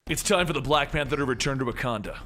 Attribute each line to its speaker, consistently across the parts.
Speaker 1: It's time for the Black Panther to return to Wakanda.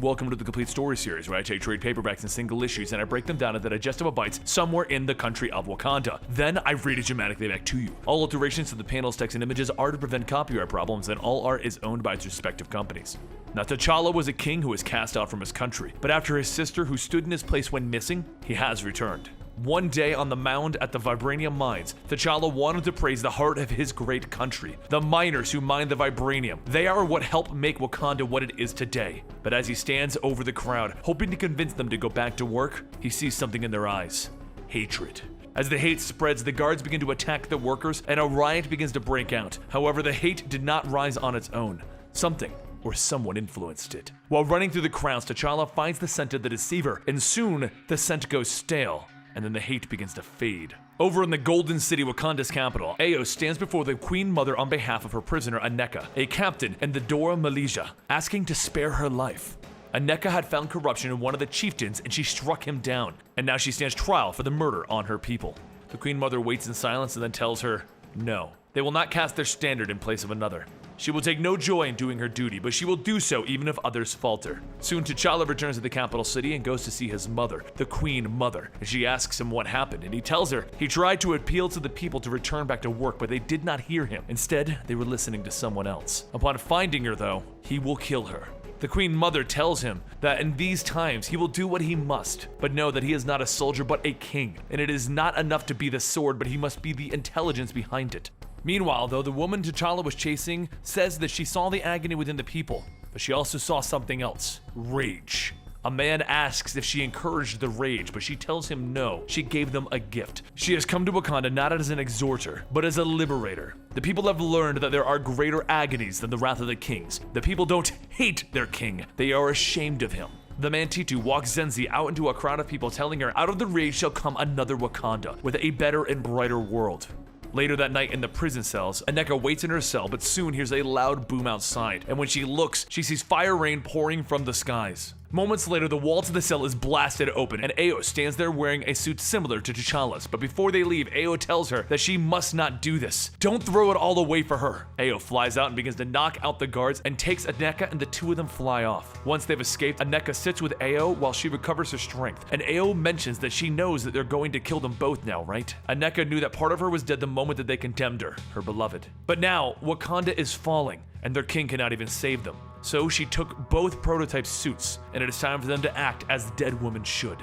Speaker 1: Welcome to the Complete Story Series, where I take trade paperbacks and single issues and I break them down into digestible bites somewhere in the country of Wakanda. Then I read it dramatically back to you. All alterations to the panels, text, and images are to prevent copyright problems, and all art is owned by its respective companies. Now, T'Challa was a king who was cast out from his country, but after his sister, who stood in his place when missing, he has returned. One day on the mound at the vibranium mines, T'Challa wanted to praise the heart of his great country, the miners who mine the vibranium. They are what helped make Wakanda what it is today. But as he stands over the crowd, hoping to convince them to go back to work, he sees something in their eyes: hatred. As the hate spreads, the guards begin to attack the workers, and a riot begins to break out. However, the hate did not rise on its own. Something or someone influenced it. While running through the crowds, T'Challa finds the scent of the deceiver, and soon the scent goes stale, and then the hate begins to fade. Over in the Golden City, Wakanda's capital, Ayo stands before the Queen Mother on behalf of her prisoner Aneka, a captain in the Dora Malaysia, asking to spare her life. Aneka had found corruption in one of the chieftains and she struck him down, and now she stands trial for the murder on her people. The Queen Mother waits in silence and then tells her, no, they will not cast their standard in place of another. She will take no joy in doing her duty, but she will do so even if others falter. Soon T'Challa returns to the capital city and goes to see his mother, the Queen Mother, and she asks him what happened, and he tells her he tried to appeal to the people to return back to work, but they did not hear him. Instead, they were listening to someone else. Upon finding her, though, he will kill her. The Queen Mother tells him that in these times he will do what he must, but know that he is not a soldier but a king, and it is not enough to be the sword, but he must be the intelligence behind it. Meanwhile, though, the woman T'Challa was chasing says that she saw the agony within the people, but she also saw something else: rage. A man asks if she encouraged the rage, but she tells him no, she gave them a gift. She has come to Wakanda not as an exhorter, but as a liberator. The people have learned that there are greater agonies than the wrath of the kings. The people don't hate their king, they are ashamed of him. The man Titu walks Zenzi out into a crowd of people, telling her, out of the rage shall come another Wakanda, with a better and brighter world. Later that night in the prison cells, Aneka waits in her cell, but soon hears a loud boom outside, and when she looks, she sees fire rain pouring from the skies. Moments later, the wall to the cell is blasted open, and Ayo stands there wearing a suit similar to T'Challa's, but before they leave, Ayo tells her that she must not do this. Don't throw it all away for her. Ayo flies out and begins to knock out the guards and takes Aneka, and the two of them fly off. Once they've escaped, Aneka sits with Ayo while she recovers her strength, and Ayo mentions that she knows that they're going to kill them both now, right? Aneka knew that part of her was dead the moment that they condemned her beloved. But now, Wakanda is falling, and their king cannot even save them. So she took both prototype suits, and it is time for them to act as dead women should.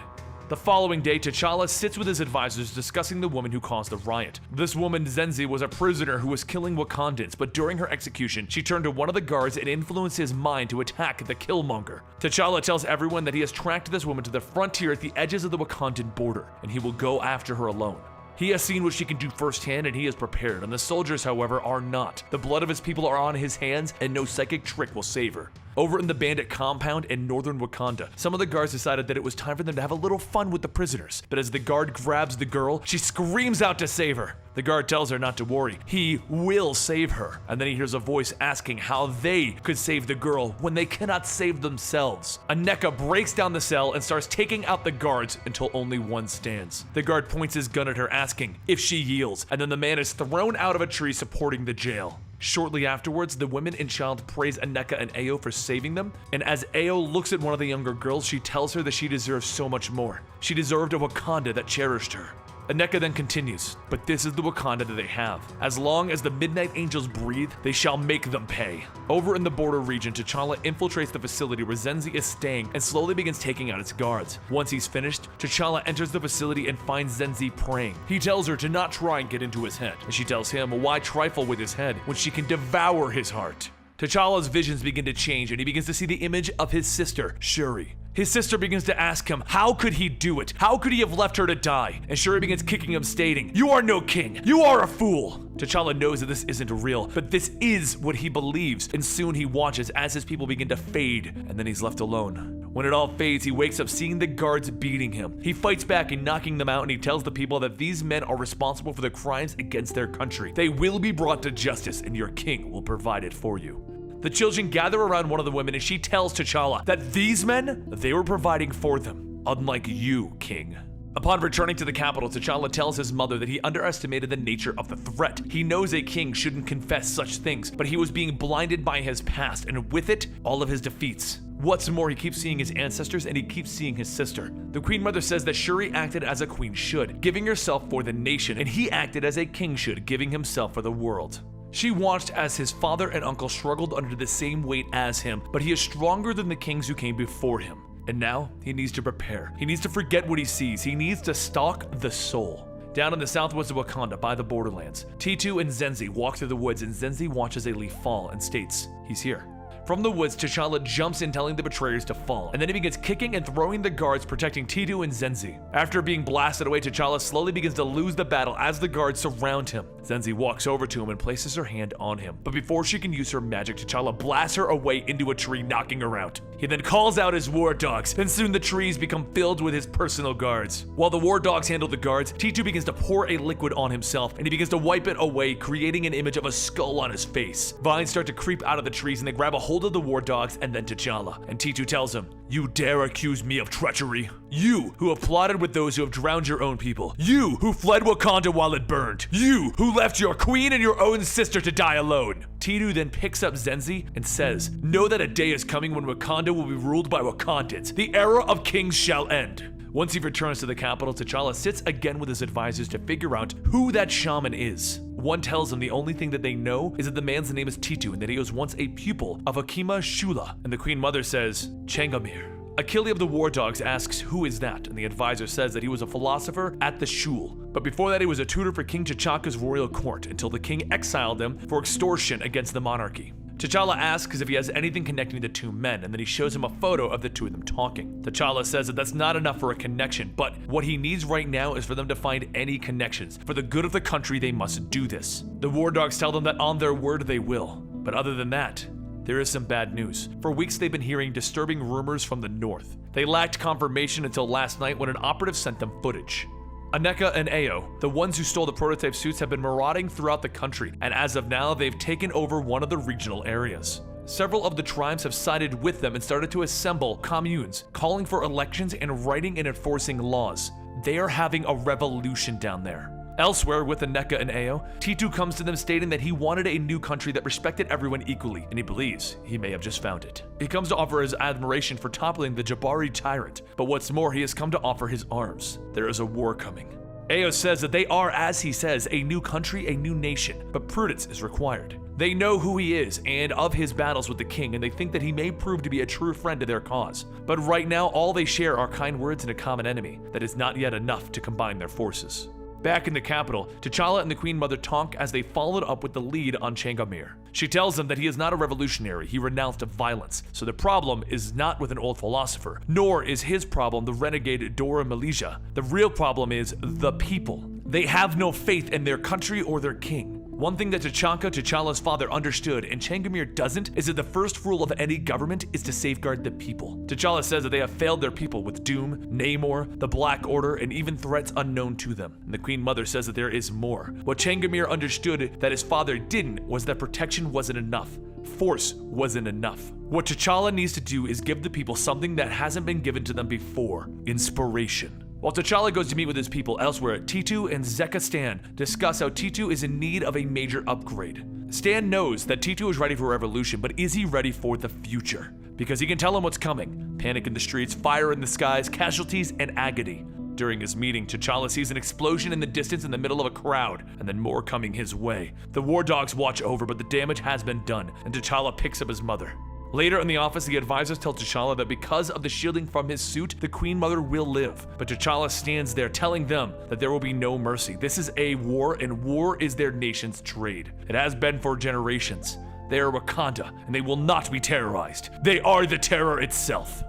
Speaker 1: The following day, T'Challa sits with his advisors discussing the woman who caused the riot. This woman, Zenzi, was a prisoner who was killing Wakandans, but during her execution, she turned to one of the guards and influenced his mind to attack the Killmonger. T'Challa tells everyone that he has tracked this woman to the frontier at the edges of the Wakandan border, and he will go after her alone. He has seen what she can do firsthand, and he is prepared, and the soldiers, however, are not. The blood of his people are on his hands, and no psychic trick will save her. Over in the bandit compound in northern Wakanda, some of the guards decided that it was time for them to have a little fun with the prisoners. But as the guard grabs the girl, she screams out to save her. The guard tells her not to worry, he will save her. And then he hears a voice asking how they could save the girl when they cannot save themselves. Aneka breaks down the cell and starts taking out the guards until only one stands. The guard points his gun at her, asking if she yields, and then the man is thrown out of a tree supporting the jail. Shortly afterwards, the women and child praise Aneka and Ayo for saving them, and as Ayo looks at one of the younger girls, she tells her that she deserves so much more. She deserved a Wakanda that cherished her. Aneka then continues, but this is the Wakanda that they have. As long as the Midnight Angels breathe, they shall make them pay. Over in the border region, T'Challa infiltrates the facility where Zenzi is staying and slowly begins taking out its guards. Once he's finished, T'Challa enters the facility and finds Zenzi praying. He tells her to not try and get into his head, and she tells him why trifle with his head when she can devour his heart. T'Challa's visions begin to change, and he begins to see the image of his sister, Shuri. His sister begins to ask him, how could he do it? How could he have left her to die? And Shuri begins kicking him, stating, you are no king, you are a fool. T'Challa knows that this isn't real, but this is what he believes, and soon he watches as his people begin to fade, and then he's left alone. When it all fades, he wakes up seeing the guards beating him. He fights back and knocking them out, and he tells the people that these men are responsible for the crimes against their country. They will be brought to justice, and your king will provide it for you. The children gather around one of the women, and she tells T'Challa that these men, they were providing for them, unlike you, king. Upon returning to the capital, T'Challa tells his mother that he underestimated the nature of the threat. He knows a king shouldn't confess such things, but he was being blinded by his past, and with it, all of his defeats. What's more, he keeps seeing his ancestors and he keeps seeing his sister. The Queen Mother says that Shuri acted as a queen should, giving herself for the nation, and he acted as a king should, giving himself for the world. She watched as his father and uncle struggled under the same weight as him, but he is stronger than the kings who came before him. And now, he needs to prepare. He needs to forget what he sees. He needs to stalk the soul. Down in the southwest of Wakanda, by the borderlands, T2 and Zenzi walk through the woods, and Zenzi watches a leaf fall and states, he's here. From the woods, T'Challa jumps in telling the betrayers to fall, and then he begins kicking and throwing the guards protecting T2 and Zenzi. After being blasted away, T'Challa slowly begins to lose the battle as the guards surround him. Zenzi walks over to him and places her hand on him, but before she can use her magic, T'Challa blasts her away into a tree, knocking her out. He then calls out his war dogs, and soon the trees become filled with his personal guards. While the war dogs handle the guards, T2 begins to pour a liquid on himself, and he begins to wipe it away, creating an image of a skull on his face. Vines start to creep out of the trees, and they grab a hold of the war dogs and then T'Challa. And T2 tells him, "You dare accuse me of treachery? You who have plotted with those who have drowned your own people. You who fled Wakanda while it burned. You who left your queen and your own sister to die alone." T2 then picks up Zenzi and says, "Know that a day is coming when Wakanda will be ruled by Wakandans. The era of kings shall end." Once he returns to the capital, T'Challa sits again with his advisors to figure out who that shaman is. One tells him the only thing that they know is that the man's name is T2 and that he was once a pupil of Hakima Shula. And the Queen Mother says, "Changamir." Achille of the War Dogs asks who is that, and the advisor says that he was a philosopher at the Shul. But before that, he was a tutor for King T'Chaka's royal court until the king exiled him for extortion against the monarchy. T'Challa asks if he has anything connecting the two men, and then he shows him a photo of the two of them talking. T'Challa says that that's not enough for a connection, but what he needs right now is for them to find any connections. For the good of the country, they must do this. The War Dogs tell them that on their word they will. But other than that, there is some bad news. For weeks they've been hearing disturbing rumors from the north. They lacked confirmation until last night when an operative sent them footage. Aneka and Ao, the ones who stole the prototype suits, have been marauding throughout the country, and as of now, they've taken over one of the regional areas. Several of the tribes have sided with them and started to assemble communes, calling for elections and writing and enforcing laws. They are having a revolution down there. Elsewhere, with Aneka and Ao, T2 comes to them stating that he wanted a new country that respected everyone equally, and he believes he may have just found it. He comes to offer his admiration for toppling the Jabari tyrant, but what's more, he has come to offer his arms. There is a war coming. Ao says that they are, as he says, a new country, a new nation, but prudence is required. They know who he is and of his battles with the king, and they think that he may prove to be a true friend to their cause. But right now, all they share are kind words and a common enemy that is not yet enough to combine their forces. Back in the capital, T'Challa and the Queen Mother talk as they followed up with the lead on Changamir. She tells him that he is not a revolutionary, he renounced violence, so the problem is not with an old philosopher, nor is his problem the renegade Dora Milaje. The real problem is the people. They have no faith in their country or their king. One thing that T'Challa's father, understood, and Changamir doesn't, is that the first rule of any government is to safeguard the people. T'Challa says that they have failed their people with Doom, Namor, the Black Order, and even threats unknown to them. And the Queen Mother says that there is more. What Changamir understood that his father didn't was that protection wasn't enough. Force wasn't enough. What T'Challa needs to do is give the people something that hasn't been given to them before: inspiration. While T'Challa goes to meet with his people elsewhere, T2 and Zeka Stan discuss how T2 is in need of a major upgrade. Stan knows that T2 is ready for revolution, but is he ready for the future? Because he can tell him what's coming. Panic in the streets, fire in the skies, casualties, and agony. During his meeting, T'Challa sees an explosion in the distance in the middle of a crowd, and then more coming his way. The War Dogs watch over, but the damage has been done, and T'Challa picks up his mother. Later in the office, the advisors tell T'Challa that because of the shielding from his suit, the Queen Mother will live. But T'Challa stands there telling them that there will be no mercy. This is a war, and war is their nation's trade. It has been for generations. They are Wakanda, and they will not be terrorized. They are the terror itself.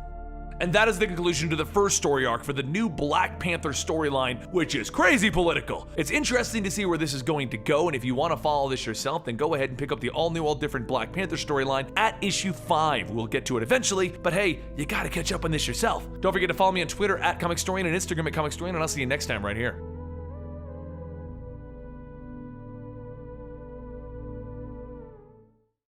Speaker 1: And that is the conclusion to the first story arc for the new Black Panther storyline, which is crazy political. It's interesting to see where this is going to go, and if you want to follow this yourself, then go ahead and pick up the all-new, all-different Black Panther storyline at issue 5. We'll get to it eventually, but hey, you gotta catch up on this yourself. Don't forget to follow me on Twitter at Comicstorian and Instagram at Comicstorian, and I'll see you next time right here.